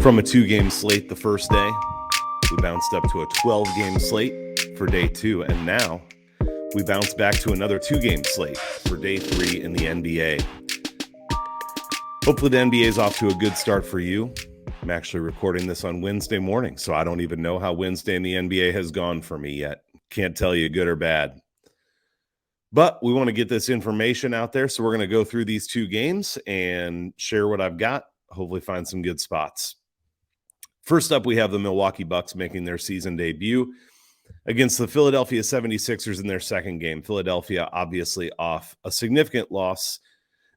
From a 2-game slate the first day, we bounced up to a 12-game slate for day 2, and now we bounce back to another 2-game slate for day 3 in the NBA. Hopefully the NBA is off to a good start for you. I'm actually recording this on Wednesday morning, so I don't even know how Wednesday in the NBA has gone for me yet. Can't tell you good or bad. But we want to get this information out there, so we're going to go through these 2 games and share what I've got, hopefully find some good spots. First up, we have the Milwaukee Bucks making their season debut against the Philadelphia 76ers in their second game. Philadelphia obviously off a significant loss,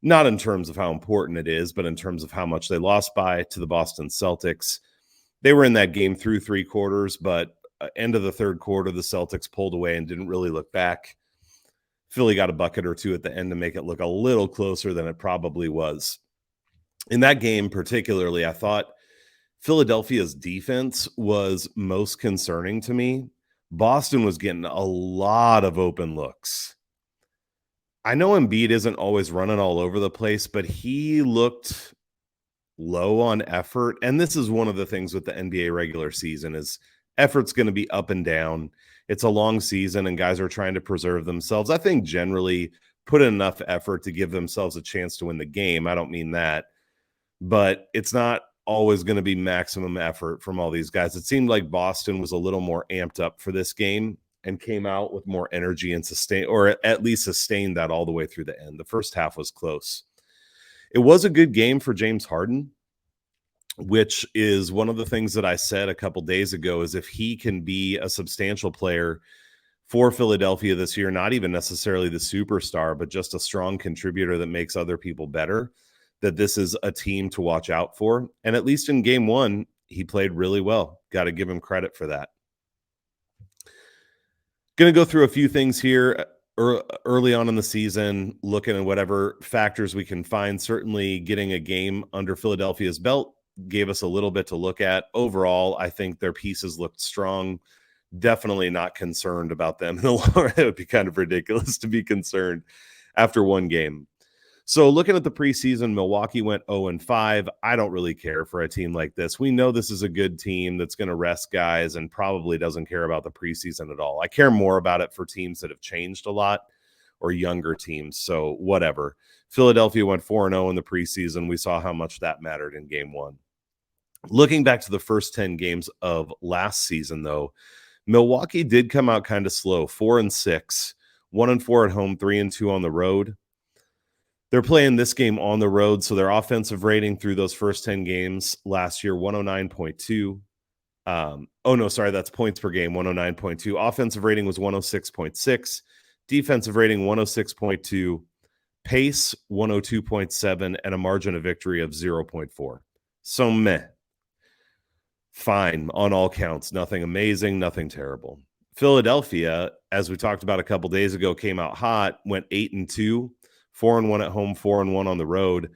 not in terms of how important it is, but in terms of how much they lost by to the Boston Celtics. They were in that game through 3 quarters, but end of the third quarter, the Celtics pulled away and didn't really look back. Philly got a bucket or 2 at the end to make it look a little closer than it probably was. In that game particularly, I thought Philadelphia's defense was most concerning to me. Boston was getting a lot of open looks. I know Embiid isn't always running all over the place, but he looked low on effort. And this is one of the things with the NBA regular season is effort's going to be up and down. It's a long season and guys are trying to preserve themselves. I think generally put in enough effort to give themselves a chance to win the game. I don't mean that, but it's not always going to be maximum effort from all these guys. It seemed like Boston was a little more amped up for this game and came out with more energy and at least sustained that all the way through the end. The first half was close. It was a good game for James Harden, which is one of the things that I said a couple days ago is if he can be a substantial player for Philadelphia this year, not even necessarily the superstar, but just a strong contributor that makes other people better, that this is a team to watch out for. And at least in game 1, he played really well. Got to give him credit for that. Going to go through a few things here early on in the season, looking at whatever factors we can find. Certainly getting a game under Philadelphia's belt gave us a little bit to look at. Overall, I think their pieces looked strong. Definitely not concerned about them. It would be kind of ridiculous to be concerned after one game. So looking at the preseason, Milwaukee went 0-5. I don't really care for a team like this. We know this is a good team that's going to rest guys and probably doesn't care about the preseason at all. I care more about it for teams that have changed a lot or younger teams. So whatever. Philadelphia went 4-0 in the preseason. We saw how much that mattered in game 1. Looking back to the first 10 games of last season, though, Milwaukee did come out kind of slow, 4-6, 1-4 at home, 3-2 on the road. They're playing this game on the road, so their offensive rating through those first 10 games last year, 109.2. That's points per game, 109.2. Offensive rating was 106.6. Defensive rating, 106.2. Pace, 102.7, and a margin of victory of 0.4. So meh. Fine on all counts. Nothing amazing, nothing terrible. Philadelphia, as we talked about a couple days ago, came out hot, went 8-2. 4-1 at home, 4-1 on the road.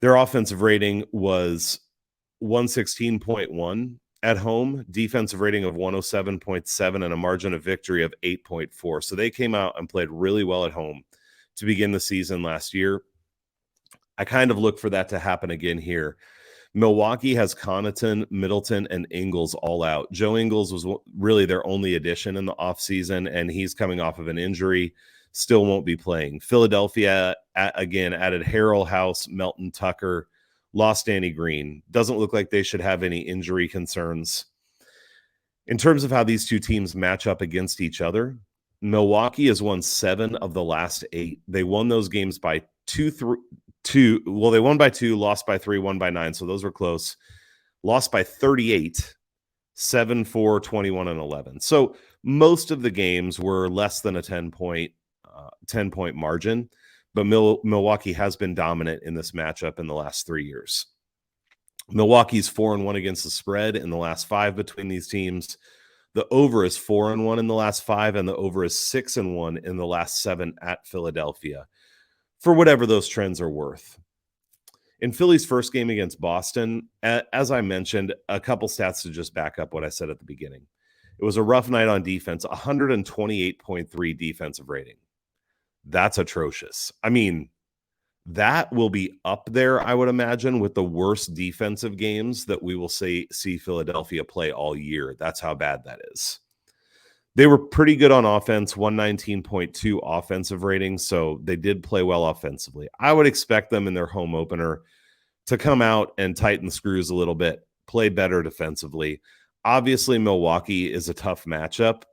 Their offensive rating was 116.1 at home, defensive rating of 107.7, and a margin of victory of 8.4. So they came out and played really well at home to begin the season last year. I kind of look for that to happen again here. Milwaukee has Connaughton, Middleton, and Ingles all out. Joe Ingles was really their only addition in the offseason, and he's coming off of an injury. Still won't be playing. Philadelphia, again, added Harrell, House, Melton, Tucker, lost Danny Green. Doesn't look like they should have any injury concerns. In terms of how these two teams match up against each other, Milwaukee has won 7 of the last 8. They won those games by 2. Well, they won by 2, lost by 3, won by 9. So those were close. Lost by 38, 7-4, 21, and 11. So most of the games were less than a 10-point margin, but Milwaukee has been dominant in this matchup in the last 3 years. Milwaukee's 4-1 against the spread in the last 5 between these teams. The over is 4-1 in the last 5, and the over is 6-1 in the last 7 at Philadelphia, for whatever those trends are worth. In Philly's first game against Boston, as I mentioned, a couple stats to just back up what I said at the beginning. It was a rough night on defense, 128.3 defensive rating. That's atrocious. I mean, That will be up there, I would imagine, with the worst defensive games that we will see Philadelphia play all year. That's how bad that is. They were pretty good on offense, 119.2 offensive rating, so they did play well offensively. I would expect them in their home opener to come out and tighten the screws a little bit, play better defensively. Obviously, Milwaukee is a tough matchup,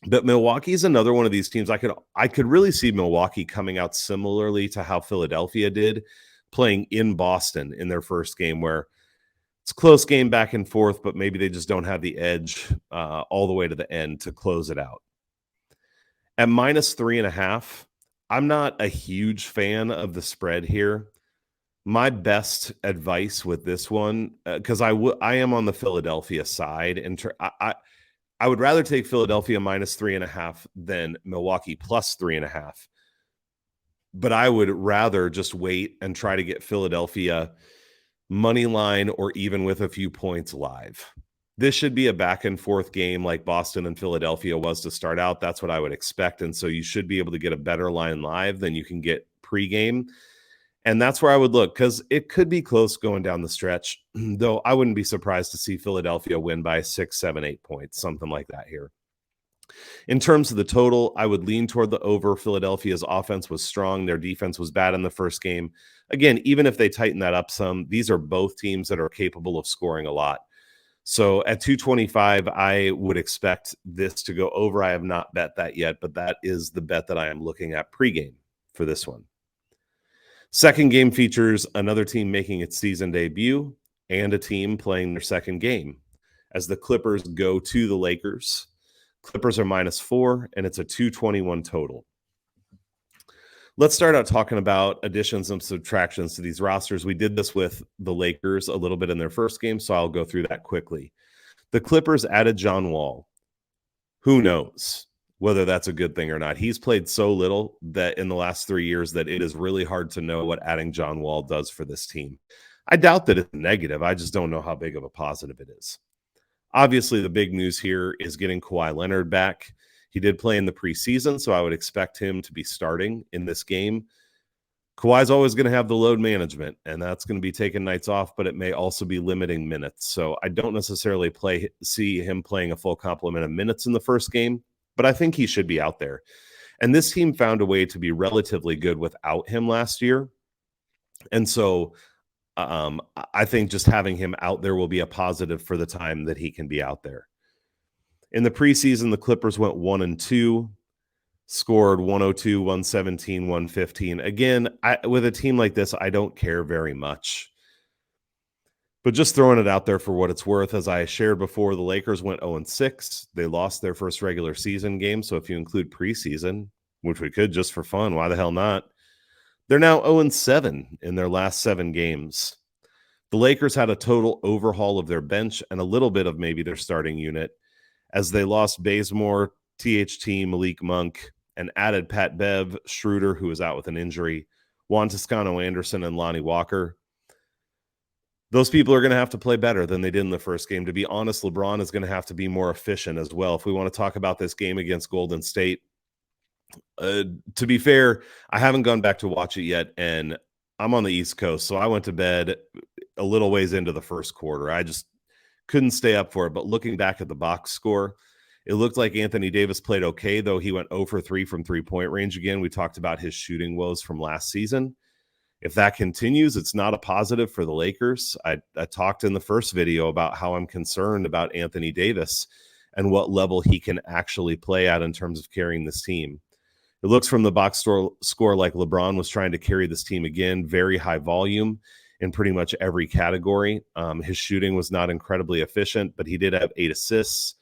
but Milwaukee is another one of these teams I could really see Milwaukee coming out similarly to how Philadelphia did, playing in Boston in their first game, where it's a close game back and forth, but maybe they just don't have the edge all the way to the end to close it out. At -3.5, I'm not a huge fan of the spread here. My best advice with this one, because I am on the Philadelphia side, and I would rather take Philadelphia -3.5 than Milwaukee +3.5. But I would rather just wait and try to get Philadelphia money line or even with a few points live. This should be a back and forth game like Boston and Philadelphia was to start out. That's what I would expect. And so you should be able to get a better line live than you can get pregame. And that's where I would look, because it could be close going down the stretch, though I wouldn't be surprised to see Philadelphia win by 6, 7, 8 points, something like that here. In terms of the total, I would lean toward the over. Philadelphia's offense was strong. Their defense was bad in the first game. Again, even if they tighten that up some, these are both teams that are capable of scoring a lot. So at 225, I would expect this to go over. I have not bet that yet, but that is the bet that I am looking at pregame for this one. Second game features another team making its season debut and a team playing their second game as the Clippers go to the Lakers. Clippers are -4, and it's a 221 total. Let's start out talking about additions and subtractions to these rosters. We did this with the Lakers a little bit in their first game, so I'll go through that quickly. The Clippers added John Wall. Who knows whether that's a good thing or not? He's played so little that in the last 3 years that it is really hard to know what adding John Wall does for this team. I doubt that it's negative. I just don't know how big of a positive it is. Obviously, the big news here is getting Kawhi Leonard back. He did play in the preseason, so I would expect him to be starting in this game. Kawhi's always going to have the load management, and that's going to be taking nights off, but it may also be limiting minutes. So I don't necessarily see him playing a full complement of minutes in the first game, but I think he should be out there. And this team found a way to be relatively good without him last year. And so I think just having him out there will be a positive for the time that he can be out there. In the preseason, the Clippers went 1-2, scored 102, 117, 115. Again, with a team like this, I don't care very much. But just throwing it out there for what it's worth, as I shared before, the Lakers went 0-6. They lost their first regular season game. So if you include preseason, which we could just for fun, why the hell not? They're now 0-7 in their last 7 games. The Lakers had a total overhaul of their bench and a little bit of maybe their starting unit as they lost Bazemore, THT, Malik Monk, and added Pat Bev, Schroeder, who was out with an injury, Juan Toscano-Anderson, and Lonnie Walker. Those people are going to have to play better than they did in the first game. To be honest, LeBron is going to have to be more efficient as well. If we want to talk about this game against Golden State, to be fair, I haven't gone back to watch it yet, and I'm on the East Coast, so I went to bed a little ways into the first quarter. I just couldn't stay up for it, but looking back at the box score, it looked like Anthony Davis played okay, though he went 0 for 3 from three-point range again. We talked about his shooting woes from last season. If that continues, it's not a positive for the Lakers. I talked in the first video about how I'm concerned about Anthony Davis and what level he can actually play at in terms of carrying this team. It looks from the box score like LeBron was trying to carry this team again, very high volume in pretty much every category. His shooting was not incredibly efficient, but he did have 8 assists.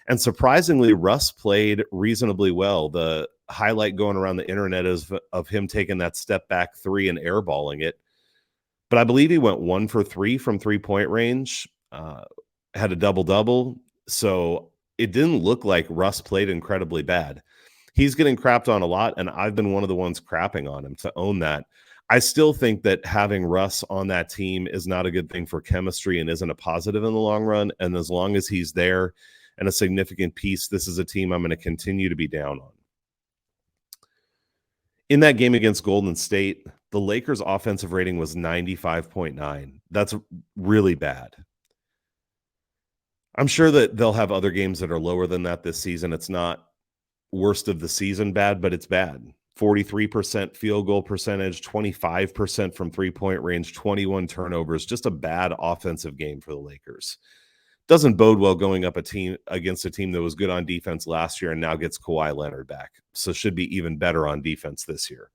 And surprisingly, Russ played reasonably well. The highlight going around the internet is of him taking that step back 3 and airballing it. But I believe he went 1 for 3 from three-point range, had a double-double. So it didn't look like Russ played incredibly bad. He's getting crapped on a lot, and I've been one of the ones crapping on him to own that. I still think that having Russ on that team is not a good thing for chemistry and isn't a positive in the long run. And as long as he's there and a significant piece, this is a team I'm going to continue to be down on. In that game against Golden State, The Lakers' offensive rating was 95.9. That's really bad. I'm sure that they'll have other games that are lower than that this season. It's not worst of the season bad, but it's bad. 43% field goal percentage, 25% from three-point range, 21 turnovers. Just a bad offensive game for the Lakers. Doesn't bode well going up against a team that was good on defense last year and now gets Kawhi Leonard back. So should be even better on defense this year.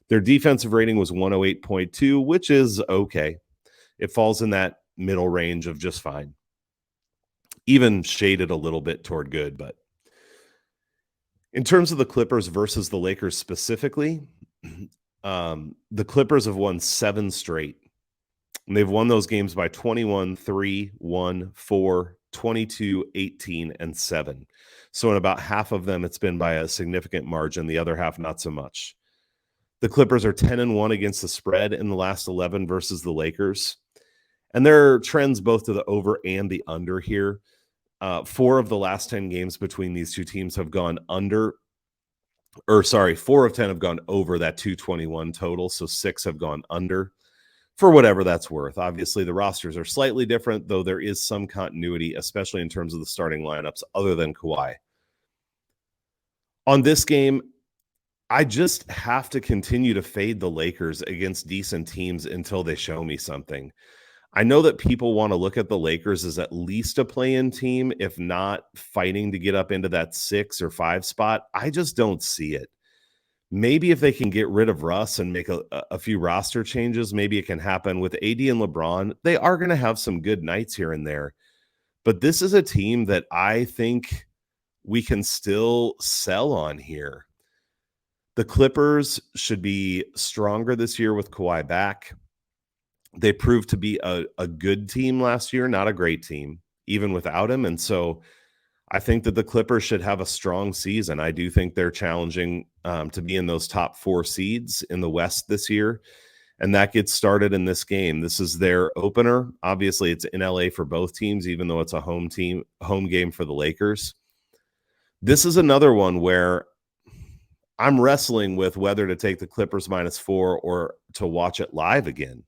Their defensive rating was 108.2, which is okay. It falls in that middle range of just fine. Even shaded a little bit toward good, but in terms of the Clippers versus the Lakers specifically, the Clippers have won 7 straight. And they've won those games by 21, 3, 1, 4, 22, 18, and 7. So in about half of them, it's been by a significant margin. The other half, not so much. The Clippers are 10-1 against the spread in the last 11 versus the Lakers. And there are trends both to the over and the under here. 4 of the last 10 games between these two teams have gone 4 of 10 have gone over that 221 total. So 6 have gone under, for whatever that's worth. Obviously, the rosters are slightly different, though there is some continuity, especially in terms of the starting lineups, other than Kawhi. On this game, I just have to continue to fade the Lakers against decent teams until they show me something. I know that people want to look at the Lakers as at least a play-in team, if not fighting to get up into that 6 or 5 spot. I just don't see it. Maybe if they can get rid of Russ and make a few roster changes, maybe it can happen. With AD and LeBron, they are going to have some good nights here and there. But this is a team that I think we can still sell on here. The Clippers should be stronger this year with Kawhi back. They proved to be a good team last year, not a great team, even without him. And so I think that the Clippers should have a strong season. I do think they're challenging to be in those top 4 seeds in the West this year. And that gets started in this game. This is their opener. Obviously, it's in LA for both teams, even though it's a home game for the Lakers. This is another one where I'm wrestling with whether to take the Clippers -4 or to watch it live again.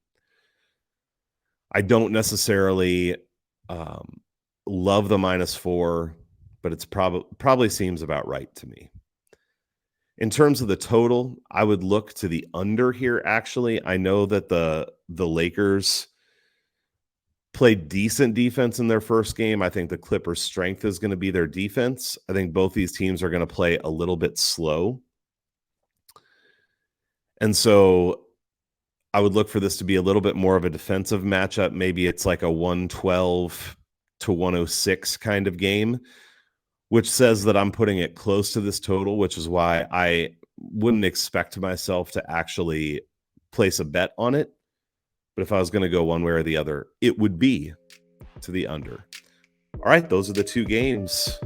I don't necessarily love the -4, but it's probably seems about right to me. In terms of the total, I would look to the under here, actually. I know that the Lakers played decent defense in their first game. I think the Clippers' strength is going to be their defense. I think both these teams are going to play a little bit slow. And so I would look for this to be a little bit more of a defensive matchup. Maybe it's like a 112 to 106 kind of game, which says that I'm putting it close to this total, which is why I wouldn't expect myself to actually place a bet on it. But if I was going to go one way or the other, it would be to the under. All right, those are the 2 games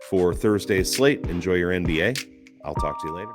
for Thursday's slate. Enjoy your NBA. I'll talk to you later.